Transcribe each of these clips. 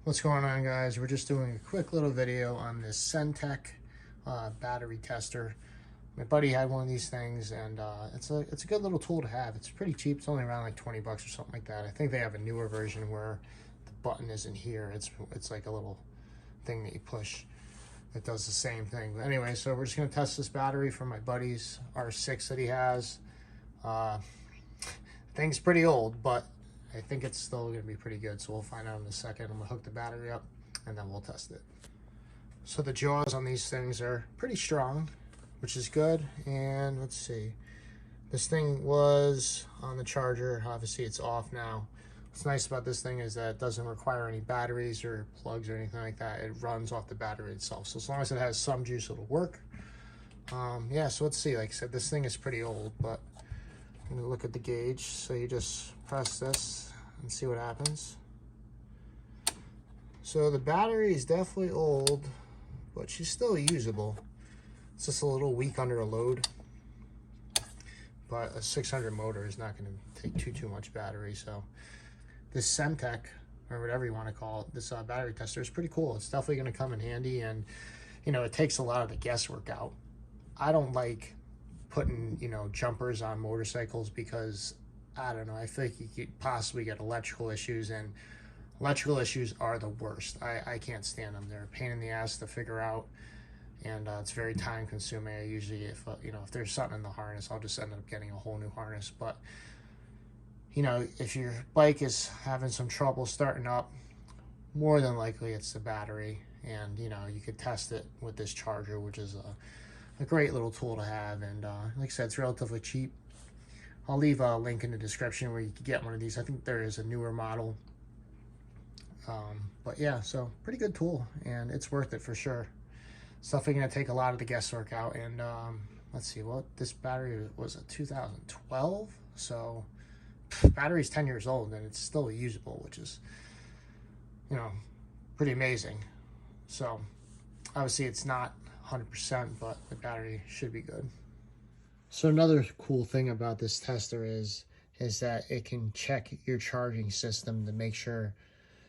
What's going on, guys? We're just doing a quick little video on this Cen-Tech battery tester. My buddy had one of these things, and it's a good little tool to have. It's pretty cheap. It's only around like 20 bucks or something like that. I think they have a newer version where the button isn't here. It's like a little thing that you push that does the same thing. But anyway, so we're just gonna test this battery from my buddy's R6 that he has. Thing's pretty old, but I think it's still going to be pretty good, so we'll find out in a second. I'm going to hook the battery up, and then we'll test it. So the jaws on these things are pretty strong, which is good. And let's see. This thing was on the charger. Obviously, it's off now. What's nice about this thing is that it doesn't require any batteries or plugs or anything like that. It runs off the battery itself. So as long as it has some juice, it'll work. Yeah, so let's see. Like I said, this thing is pretty old, but I'm going to look at the gauge. So you just press this and see what happens. So the battery is definitely old, but she's still usable. It's just a little weak under a load. But a 600 motor is not going to take too much battery. So this Cen-Tech, or whatever you want to call it, this battery tester is pretty cool. It's definitely going to come in handy, and you know, it takes a lot of the guesswork out. I don't like putting, you know, jumpers on motorcycles because I don't know, I feel like you could possibly get electrical issues, and electrical issues are the worst. I can't stand them. They're a pain in the ass to figure out, and it's very time consuming. I usually, if you know, if there's something in the harness, I'll just end up getting a whole new harness. But you know, if your bike is having some trouble starting up, more than likely it's the battery. And you know, you could test it with this charger, which is a great little tool to have. And like I said, it's relatively cheap. I'll leave a link in the description where you can get one of these. I think there is a newer model. But yeah, so pretty good tool, and it's worth it for sure. It's definitely going to take a lot of the guesswork out. And let's see, what this battery was a 2012, so battery's 10 years old and it's still usable, which is, you know, pretty amazing. So obviously it's not 100%, but the battery should be good. So another cool thing about this tester is that it can check your charging system to make sure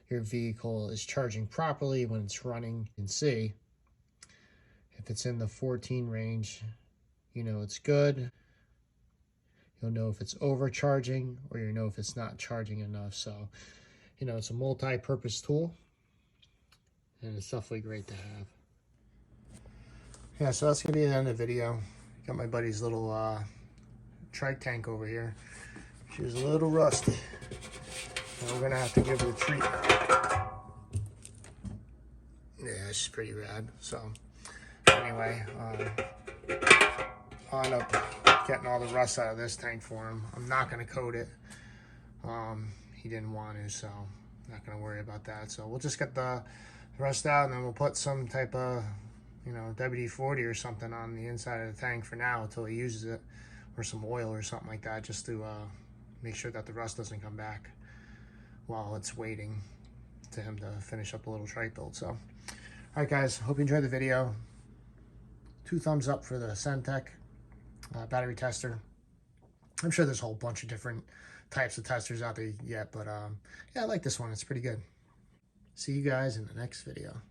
your vehicle is charging properly when it's running. You can see if it's in the 14 range, you know it's good. You'll know if it's overcharging, or you know if it's not charging enough. So, you know, it's a multi-purpose tool, and it's definitely great to have. Yeah, so that's going to be the end of the video. Got my buddy's little trike tank over here. She was a little rusty, and we're going to have to give her a treat. Yeah, she's pretty rad. So anyway, I'll end up getting all the rust out of this tank for him. I'm not going to coat it. He didn't want to, so I'm not going to worry about that. So we'll just get the rust out, and then we'll put some type of, you know, WD-40 or something on the inside of the tank for now until he uses it, or some oil or something like that, just to make sure that the rust doesn't come back while it's waiting to him to finish up a little trike build. So, all right, guys, hope you enjoyed the video. 2 thumbs up for the Cen-Tech battery tester. I'm sure there's a whole bunch of different types of testers out there yet, but yeah, I like this one. It's pretty good. See you guys in the next video.